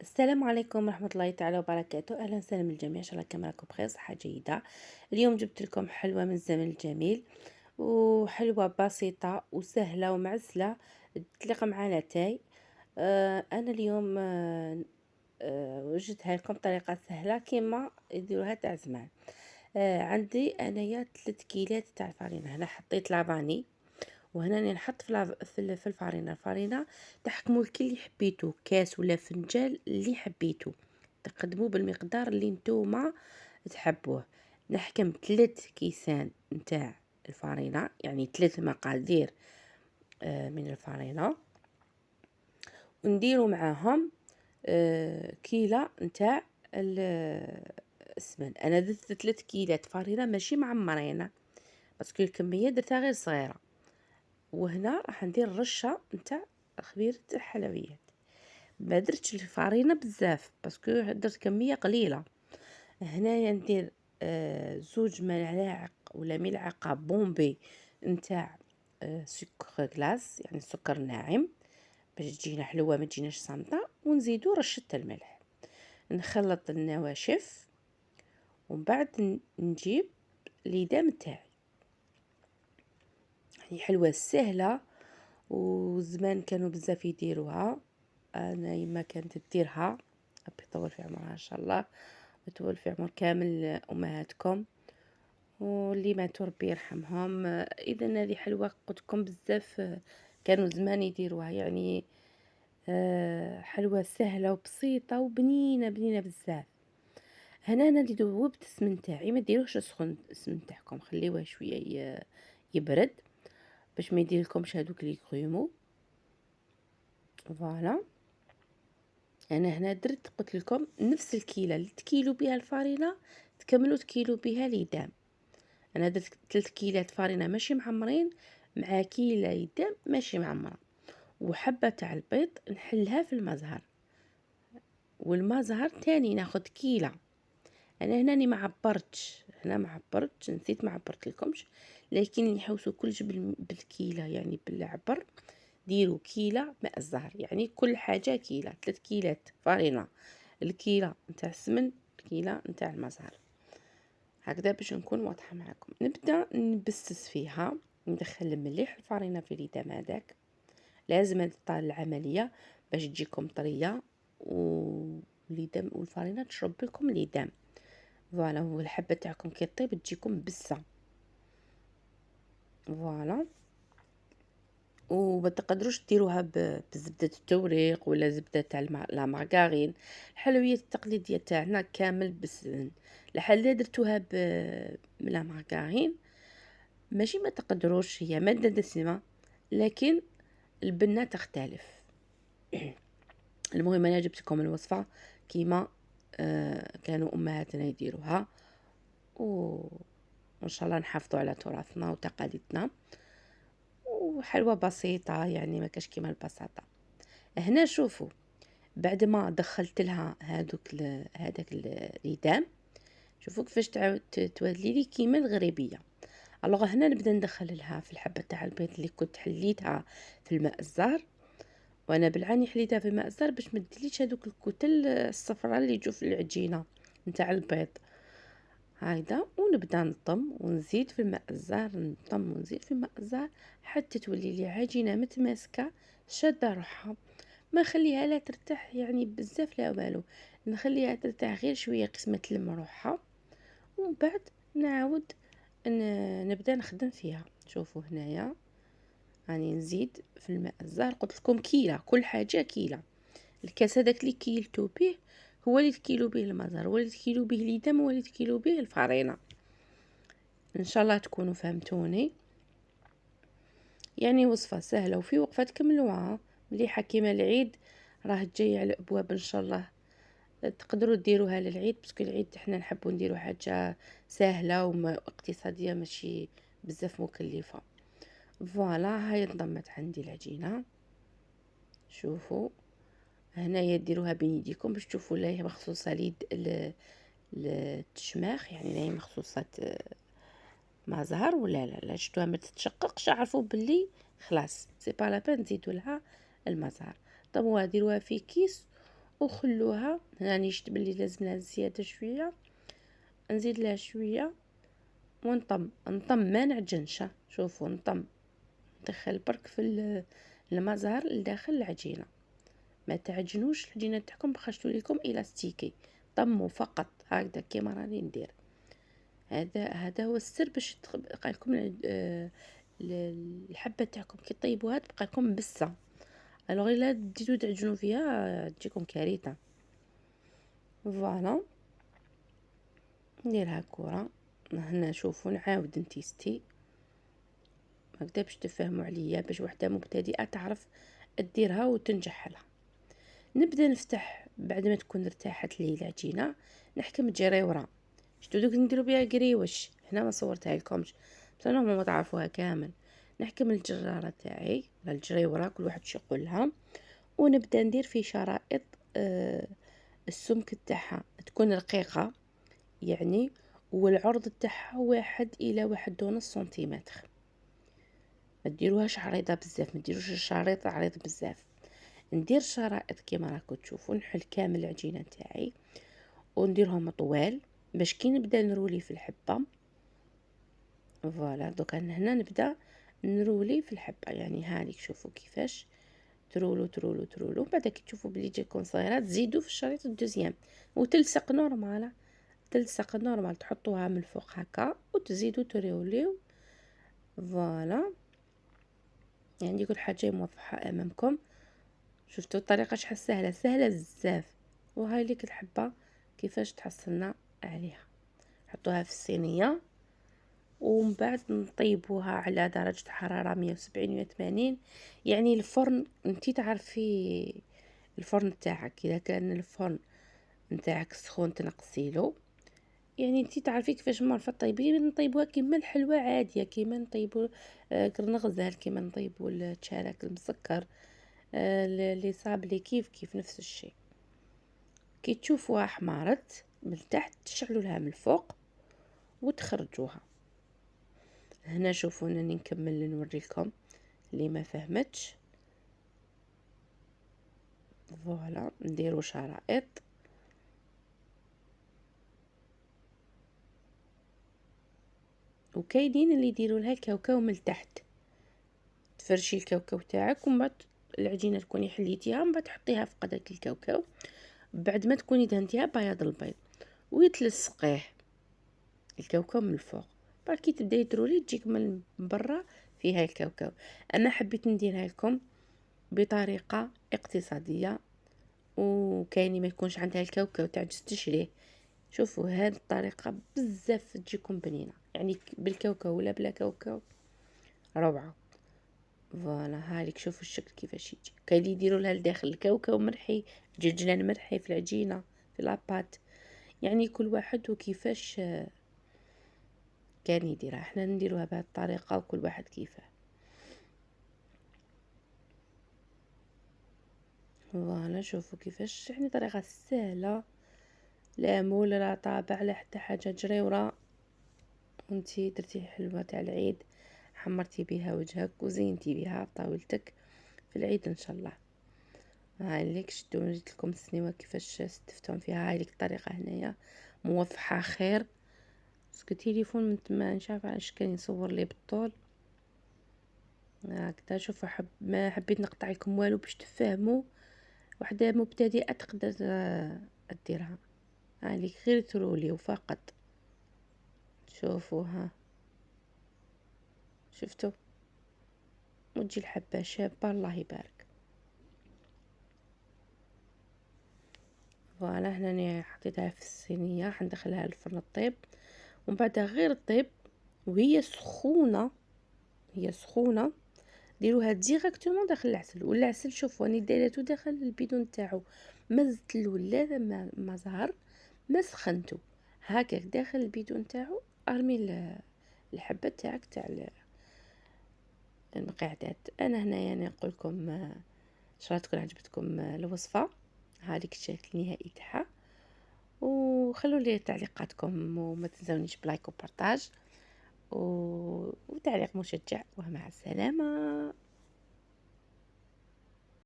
السلام عليكم ورحمة الله تعالى وبركاته. أهلا وسهلا بالجميع، إن شاء الله كما راكم بخير صحة جيدة. اليوم جبت لكم حلوة من الزمن الجميل، وحلوة بسيطة وسهلة ومعسلة تليق مع لاتاي. أنا اليوم وجدتها لكم بطريقة سهلة كما يديروها تاع زمان. عندي أنايا 3 كيلات تاع الفرينة. هنا حطيت لافاني، وهنا راني نحط في الفرينة تحكموا الكل اللي حبيتو، كاس ولا فنجان اللي حبيتو تقدموا بالمقدار اللي نتوما تحبوه. نحكم 3 كيسان نتاع الفرينة، يعني 3 مقادير من الفرينة، ونديروا معاهم كيلة نتاع السمن. انا درت 3 كيلات فرينة ماشي معمرين، باسكو الكميه درتها غير صغيره. وهنا راح ندير رشه نتاع خبيره الحلويات. ما درتش الفرينه بزاف باسكو درت كميه قليله. هنايا ندير 2 ملاعق ولا ملعقه بومبي نتاع سكر كلاص، يعني السكر ناعم باش تجينا حلوه ما تجيناش صامته. ونزيدو رشه الملح. نخلط النواشف ومن بعد نجيب ليدام تاعي. يعني حلوه سهله وزمان كانوا بزاف يديروها. انا يما كانت تديرها، ربي يطول في عمرها ان شاء الله ويطول في عمر كامل امهاتكم واللي ماتوا ربي يرحمهم. اذا هذه حلوه قلت لكم بزاف كانوا زمان يديروها، يعني حلوه سهله وبسيطه وبنينه بنينه بزاف. هنا انا اللي ذوبت السمن تاعي، ما ديروش سخون السمن تاعكم، خليوه شويه يبرد باش ما يديرلكمش هذوك لي كريمو. فوالا انا هنا درت قلت لكم نفس الكيله اللي تكيلو بها الفرينه تكملوا تكيلو بها ليدام. انا درت 3 كيلات فرينه ماشي معمرين مع كيله ليدام ماشي معمره، وحبه تاع البيض نحلها في المزهر، والمزهر تاني ناخد كيله. انا هنا ما عبرتش، هنا ما عبرتش، نسيت ما عبرت لكمش، لكن اللي يحوسوا كلش بالكيله يعني بالعبر ديروا كيلة ماء الزهر، يعني كل حاجة كيلة. 3 كيلات فرينة، الكيلة نتاع السمن، الكيلة نتاع المزهر، هكذا باش نكون واضحة معكم. نبدأ نبسس فيها، ندخل مليح الفرينة في اليدام هذاك. لازم تطال العملية باش تجيكم طرية واليدام والفرينة تشرب لكم اليدام. فوالا، والحبة تاعكم كي طيب تجيكم بسة. فوالا، وما تقدروش ديروها بزبدة التوريق ولا زبدة تاع لا مارغارين. الحلويات التقليدية تاعنا كامل بالسمن. لحال درتوها لا مارغارين ماشي ما تقدروش، هي مادة دسمة لكن البنة تختلف. المهم انا جبت لكم الوصفة كيما كانوا امهاتنا يديروها، وان شاء الله نحافظوا على تراثنا وتقاليدنا. وحلوة بسيطة، يعني ما كاش كيما البساطة. هنا شوفوا، بعد ما دخلت لها هذاك الريدام، شوفوا كيفاش تعاود تولي لي كيما الغريبيه. الوغ هنا نبدا ندخل لها في الحبه تاع البيض اللي كنت حليتها في الماء الزار. وانا بالعاني حليتها في الماء الزار باش ما تديليش هذوك الكتل الصفراء اللي يجوا في العجينه نتاع البيض هايدا. ونبدا نطم ونزيد في الماء الزار، نطم ونزيد في الماء الزار حتى تولي لي عجينه متماسكه شاده روحها. ما خليها لا ترتاح يعني بزاف لا والو، نخليها ترتاح غير شويه قسمه تلم روحها. ومن بعد نعاود نبدا نخدم فيها. شوفوا هنايا راني نزيد في الماء الزهر، قلت لكم كيله، كل حاجه كيله. الكاس هذاك اللي كيلتو به هو اللي تكيلو به المزهر، هو اللي تكيلو به ليدام، هو اللي تكيلو به الفرينه. ان شاء الله تكونوا فهمتوني. يعني وصفه سهله وفي وقفه تكملوها مليحه كيما العيد راه جاي على الابواب ان شاء الله. تقدروا ديروها للعيد، باسكو العيد احنا نحبوا نديروا حاجه سهله واقتصاديه ماشي بزاف مكلفه. فوالا، هاي انضمت عندي العجينه. شوفوا هنايا ديروها بين يديكم باش تشوفوا لا هي مخصوصه للتشماخ، يعني لا هي مخصوصه مع زهر ولا لا شفتوها ما تتشققش، عرفوا باللي خلاص سي با لا بين تزيدوا لها المزهر. طب ديروها في كيس وخلوها. هنا شفت بلي لازم لها زياده شويه، نزيد لها شويه ونطم ما نعجنش. شوفوا نطم، ندخل برك في الماء زهر لداخل العجينه، ما تعجنوش العجينه تاعكم باش توليكم الاستيكي، طموا فقط هكذا كيما راني ندير. هذا هو السر باش تبقى لكم الحبه تاعكم كي طيبوها تبقى لكم مبسه. الوغ الا بديتو تعجنوا فيها تجيكم كارثه. فوالا نديرها كره. هنا شوفوا نعاود نتيستي هكذا باش تفهموا عليا، باش وحده مبتدئه تعرف ديرها وتنجح لها. نبدا نفتح بعد ما تكون ارتاحت لي العجينه، نحكم الجريوره. شتو دوك نديرو بها قريوش، هنا ما صورتها لكمش بس انا ما تعرفوها كامل. نحكم الجراره تاعي ولا الجريوره، كل واحد شي يقولها، ونبدا ندير في شرائط. السمك تاعها تكون رقيقه يعني، والعرض تاعها 1 إلى 1.5 سنتيمتر. ما ديروهاش عريضه بزاف، ما ديروش الشريط عريض بزاف. ندير شرائط كيما راكم تشوفوا، نحل كامل العجينه تاعي ونديرهم طوال باش كي نبدا نرولي في الحبه. فوالا دوكا هنا نبدا نرولي في الحبه، يعني هانيك شوفوا كيفاش ترولو ترولو ترولو. بعد كي تشوفوا بلي تجيكم صغيره تزيدوا في الشريط الدوزيام وتلصق نورمال، تلصق نورمال، تحطوها من الفوق هكا وتزيدوا تروليو. فوالا يعني كل حاجه موضحه امامكم. شفتوا الطريقه شحال سهله، سهله بزاف. وهاي ليك الحبه كيفاش تحصلنا عليها. حطوها في الصينيه ومن بعد نطيبوها على درجه حراره 170 180. يعني الفرن انتي تعرفي الفرن تاعك، اذا كان الفرن نتاعك سخون تنقصيلو، يعني انتي تعرفي كيفاش مرفه طيبي. نطيبوها كيما الحلوى عاديه، كيما نطيبو كرنغزال، كيما نطيبو التشارك المسكر، اللي صابلي كيف نفس الشيء. كي تشوفوها حمارت من تحت تشعلوا لها من الفوق وتخرجوها. هنا شوفوا انني نكمل نوريكم اللي ما فهمتش. فوالا نديروا شرائط وكاينين اللي يديروا لها الكاوكاو من تحت. تفرشي الكاوكاو تاعك ومن بعد العجينه تكوني حليتيها، من بعد تحطيها في قدرك الكاوكاو بعد ما تكوني دهنتيها بياض البيض ويتلصقيه الكاوكاو من الفوق. بعد كي تبداي ترولي تجيك من برا فيها الكاوكاو. انا حبيت نديرها لكم بطريقه اقتصاديه، وكاين ما يكونش عندها الكاوكاو تعجز تشريه. شوفوا هذه الطريقه بزاف تجيكم بنينه، يعني بالكاوكاو ولا بلا كاوكاو روعه. فوالا هاليك شوفوا الشكل كيفاش يجي. كاين اللي يديروا لها لداخل الكاوكاو مرحي، جلجلان مرحي في العجينه في لاباط. يعني كل واحد وكيفاش كان يديرها. احنا نديروها بهذه الطريقه وكل واحد كيفاه. فوالا شوفوا كيفاش، يعني طريقه سهله، لا مول لا طابع لا حتى حاجه، جريوره وانتي درتي حلوه تاع العيد، حمرتي بها وجهك وزينتي بها طاولتك في العيد ان شاء الله. هاي ليك شدوا جيت لكم السنيوه كيفاش استفتهم فيها. هاي ليك الطريقه هنايا موضحه خير. باسكو التليفون من تما نشاف علاش كان يصور لي بالطول هكذا. شوفوا ما حبيت نقطع لكم والو باش تفهموا، وحده مبتدئه تقدر ديرها. هاي ليك غير ترولي وفقط. شوفوا ها، شفتوا وتجي الحبه شابه الله يبارك. فوالا هنا انا حطيتها في الصينيه، حندخلها للفرن الطيب ومن بعد غير الطيب وهي سخونه، هي سخونه ديروها ديريكتومون داخل العسل. والعسل شوفوا راني دايرته داخل البيدون تاعو، ما زدتلو لا ما زهر ما سخنتو، هكاك داخل البيدون تاعو. ارمي الحبه تاعك تاع المقعدات. انا هنا يعني نقول لكم ان شاء الله تكون عجبتكم الوصفه. هذيك الشكل النهائي تاعها. وخلوا لي تعليقاتكم وما تنسونيش بلايك وبارطاج وتعليق مشجع. ومع السلامه.